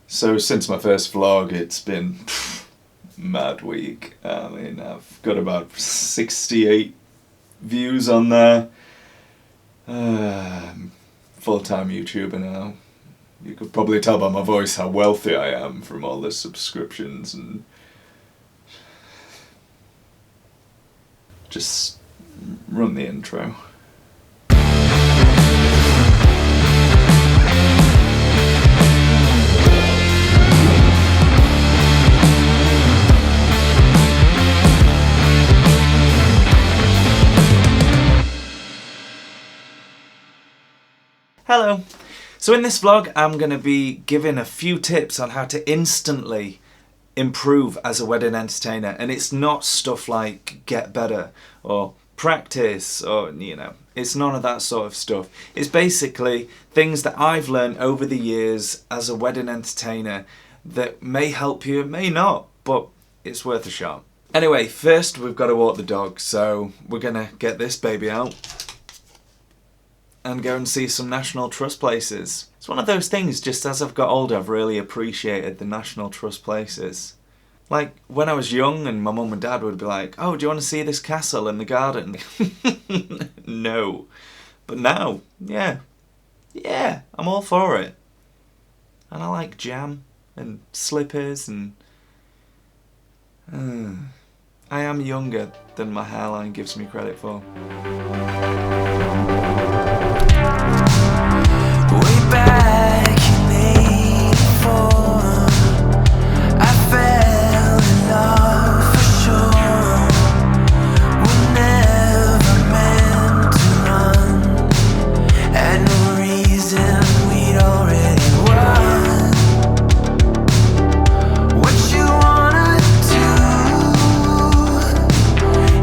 So since my first vlog, it's been mad week. I mean, I've got about 68 views on there. Full-time YouTuber now. You could probably tell by my voice how wealthy I am from all the subscriptions and just run the intro. Hello! So in this vlog I'm going to be giving a few tips on how to instantly improve as a wedding entertainer, and it's not stuff like get better or practice or, you know, it's none of that sort of stuff. It's basically things that I've learned over the years as a wedding entertainer that may help you, may not, but it's worth a shot. Anyway, first we've got to walk the dog, so we're going to get this baby out and go and see some National Trust places. It's one of those things, just as I've got older, I've really appreciated the National Trust places. Like, when I was young and my mum and dad would be like, oh, do you want to see this castle in the garden? No. But now, yeah, I'm all for it. And I like jam and slippers and... I am younger than my hairline gives me credit for. Way back in '84, I fell in love for sure. We never meant to run, had no reason, we'd already won. What you wanna do?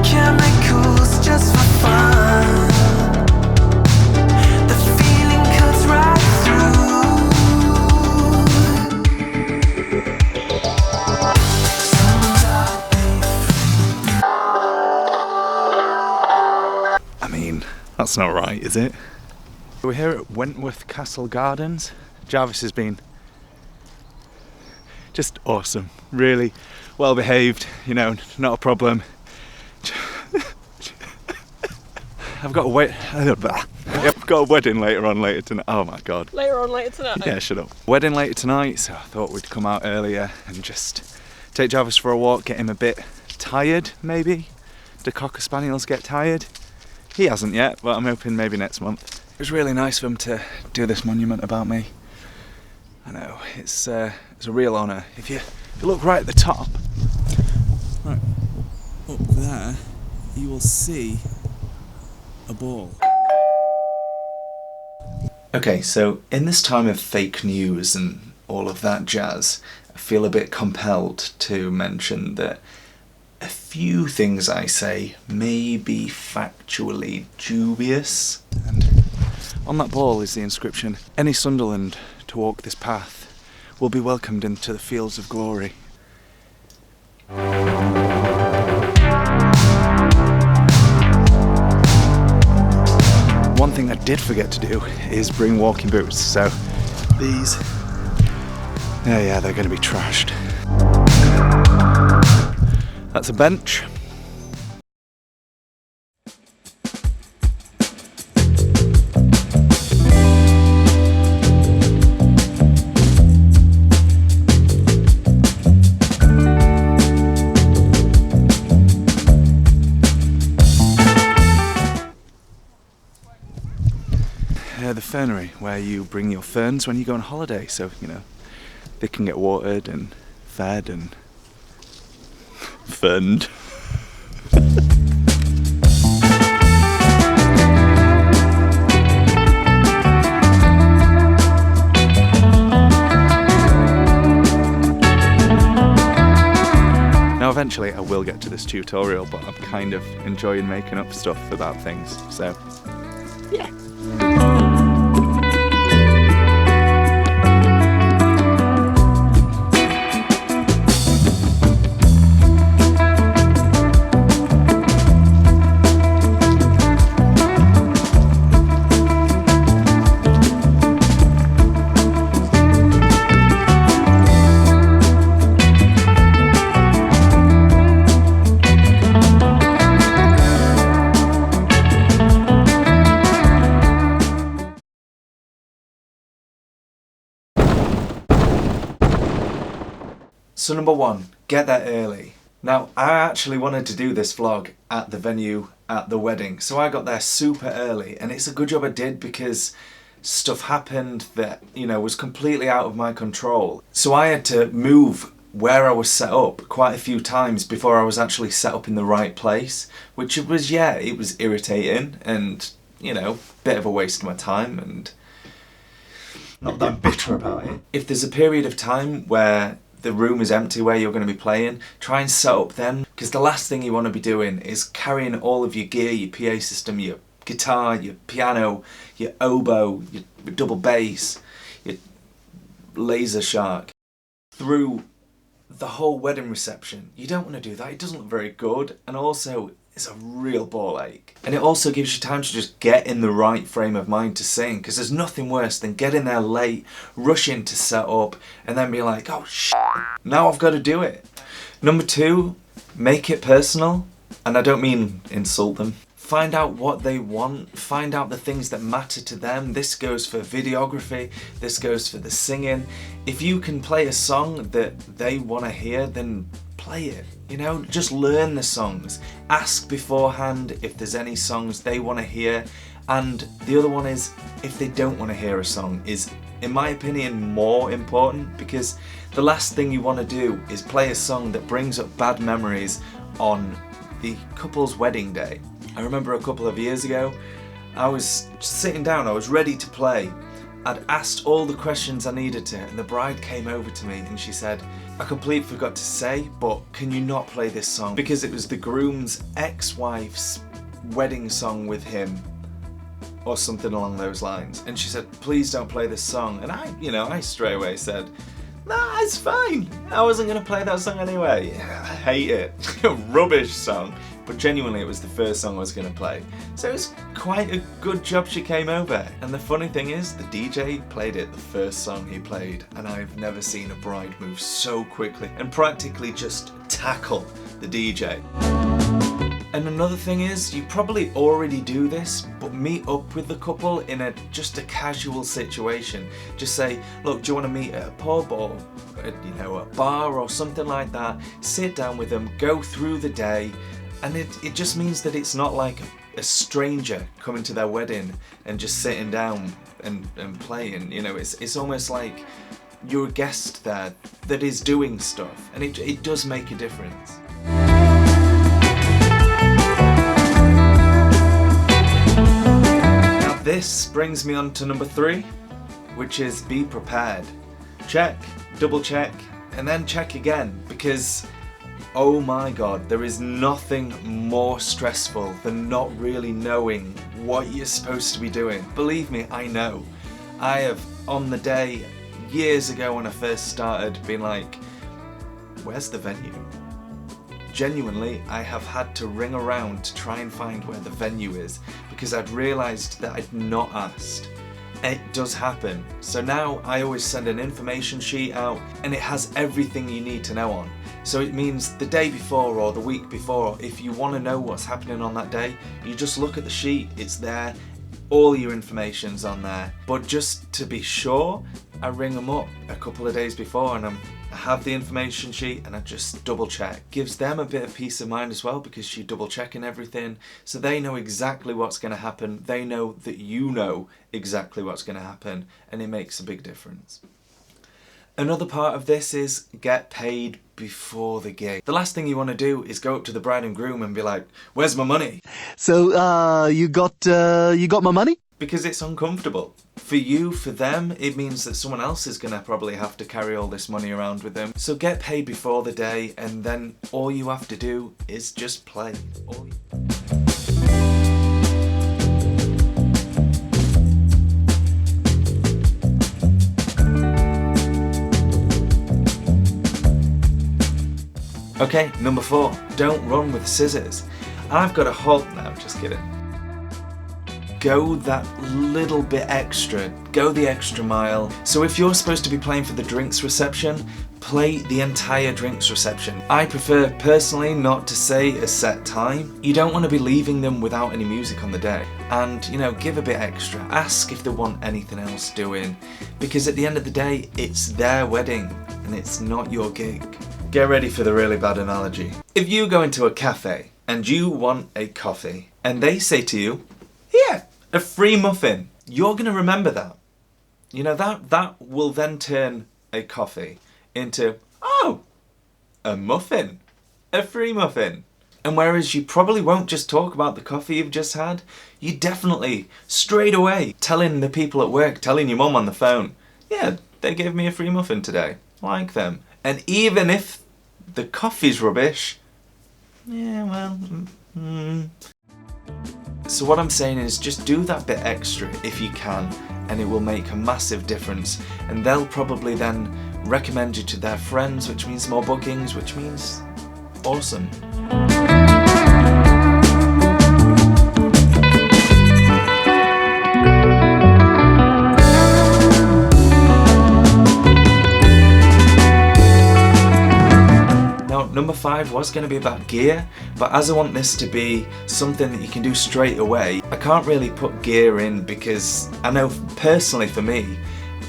Chemicals just for fun. That's not right, is it? We're here at Wentworth Castle Gardens. Jarvis has been just awesome, really well behaved, you know, not a problem. I've got a wedding later tonight. Oh my god. Later tonight? Yeah, shut up. Wedding later tonight, so I thought we'd come out earlier and just take Jarvis for a walk, get him a bit tired, maybe. Do Cocker Spaniels get tired? He hasn't yet, but I'm hoping maybe next month. It was really nice of him to do this monument about me. I know, it's a real honour. If you look right at the top, right up there, you will see a ball. Okay, so in this time of fake news and all of that jazz, I feel a bit compelled to mention that a few things I say may be factually dubious. And on that ball is the inscription, "Any Sunderland to walk this path will be welcomed into the fields of glory." One thing I did forget to do is bring walking boots, so these, yeah, they're going to be trashed. That's a bench. The fernery, where you bring your ferns when you go on holiday, so, you know, they can get watered and fed and ferned. Now eventually I will get to this tutorial, but I'm kind of enjoying making up stuff about things, so yeah. So number one, get there early. Now, I actually wanted to do this vlog at the venue at the wedding, so I got there super early, and it's a good job I did because stuff happened that, you know, was completely out of my control. So I had to move where I was set up quite a few times before I was actually set up in the right place, which it was irritating and, you know, bit of a waste of my time, and not that I'm bitter about it. If there's a period of time where the room is empty where you're going to be playing, try and set up then, because the last thing you want to be doing is carrying all of your gear, your PA system, your guitar, your piano, your oboe, your double bass, your laser shark through the whole wedding reception. You don't want to do that, it doesn't look very good, and also it's a real ball ache. And it also gives you time to just get in the right frame of mind to sing, because there's nothing worse than getting there late, rushing to set up, and then be like, oh shit, now I've got to do it. Number two, make it personal, and I don't mean insult them. Find out what they want, find out the things that matter to them. This goes for videography, this goes for the singing. If you can play a song that they want to hear, then play it. You know, just learn the songs. Ask beforehand if there's any songs they want to hear. And the other one is, if they don't want to hear a song, is, in my opinion, more important, because the last thing you want to do is play a song that brings up bad memories on the couple's wedding day. I remember a couple of years ago, I was sitting down, I was ready to play. I'd asked all the questions I needed to, and the bride came over to me and she said, I completely forgot to say, but can you not play this song? Because it was the groom's ex-wife's wedding song with him, or something along those lines. And she said, please don't play this song. And I straight away said, nah, it's fine. I wasn't gonna play that song anyway. I hate it. Rubbish song. But genuinely it was the first song I was going to play. So it was quite a good job she came over. And the funny thing is, the DJ played it the first song he played, and I've never seen a bride move so quickly and practically just tackle the DJ. And another thing is, you probably already do this, but meet up with the couple in just a casual situation. Just say, look, do you want to meet at a pub or a bar or something like that? Sit down with them, go through the day. And it just means that it's not like a stranger coming to their wedding and just sitting down and playing. You know, it's almost like you're a guest there that is doing stuff, and it does make a difference. Now this brings me on to number three, which is be prepared. Check, double check, and then check again, because oh my god, there is nothing more stressful than not really knowing what you're supposed to be doing. Believe me, I know. I have, on the day, years ago when I first started, been like, where's the venue? Genuinely, I have had to ring around to try and find where the venue is, because I'd realised that I'd not asked. It does happen. So now I always send an information sheet out, and it has everything you need to know on. So it means the day before or the week before, if you want to know what's happening on that day, you just look at the sheet, it's there, all your information's on there. But just to be sure, I ring them up a couple of days before, and I have the information sheet and I just double check. Gives them a bit of peace of mind as well, because you're double checking everything, so they know exactly what's going to happen. They know that you know exactly what's going to happen, and it makes a big difference. Another part of this is get paid before the gig. The last thing you want to do is go up to the bride and groom and be like, where's my money? So, you got my money? Because it's uncomfortable. For you, for them, it means that someone else is going to probably have to carry all this money around with them. So get paid before the day, and then all you have to do is just play. Okay, number 4, don't run with scissors. I've got a whole, no, just kidding. Go that little bit extra, go the extra mile. So if you're supposed to be playing for the drinks reception, play the entire drinks reception. I prefer personally not to say a set time. You don't want to be leaving them without any music on the day. And, you know, give a bit extra. Ask if they want anything else doing. Because at the end of the day, it's their wedding and it's not your gig. Get ready for the really bad analogy. If you go into a cafe and you want a coffee and they say to you, "Here, a free muffin," you're going to remember that. You know, that will then turn a coffee into, "Oh, a muffin, a free muffin." And whereas you probably won't just talk about the coffee you've just had, you definitely, straight away, telling the people at work, telling your mum on the phone, "Yeah, they gave me a free muffin today. Like them." And even if the coffee's rubbish, yeah, well, So what I'm saying is just do that bit extra if you can, and it will make a massive difference. And they'll probably then recommend you to their friends, which means more bookings, which means awesome. Number 5 was going to be about gear, but as I want this to be something that you can do straight away, I can't really put gear in because I know personally for me,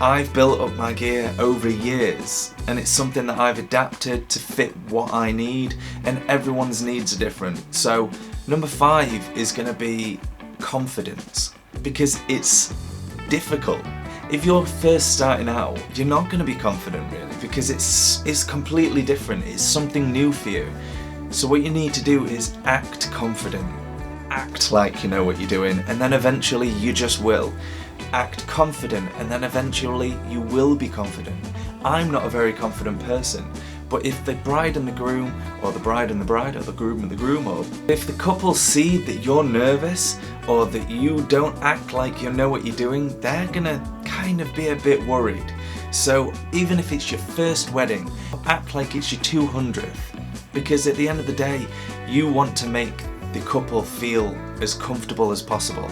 I've built up my gear over years and it's something that I've adapted to fit what I need, and everyone's needs are different. So number 5 is going to be confidence, because it's difficult. If you're first starting out, you're not going to be confident really, because it's completely different. It's something new for you. So what you need to do is act confident. Act like you know what you're doing, and then eventually you just will. Act confident, and then eventually you will be confident. I'm not a very confident person, but if the bride and the groom, or the bride and the bride, or the groom and the groom, or if the couple see that you're nervous, or that you don't act like you know what you're doing, they're gonna kind of be a bit worried. So even if it's your first wedding, act like it's your 200th, because at the end of the day, you want to make the couple feel as comfortable as possible.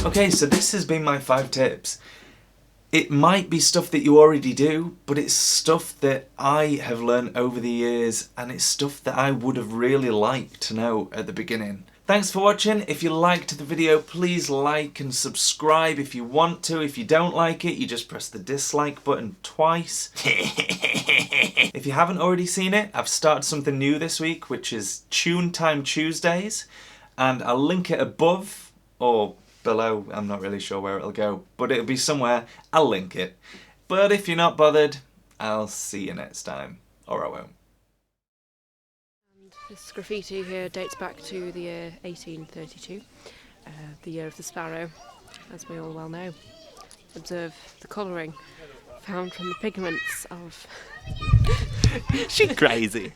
Okay, so this has been my 5 tips. It might be stuff that you already do, but it's stuff that I have learned over the years, and it's stuff that I would have really liked to know at the beginning. Thanks for watching. If you liked the video, please like and subscribe if you want to. If you don't like it, you just press the dislike button twice. If you haven't already seen it, I've started something new this week, which is Tune Time Tuesdays, and I'll link it above or below. I'm not really sure where it'll go, but it'll be somewhere. I'll link it. But if you're not bothered, I'll see you next time. Or I won't. And this graffiti here dates back to the year 1832, the year of the sparrow, as we all well know. Observe the colouring found from the pigments of... She's crazy.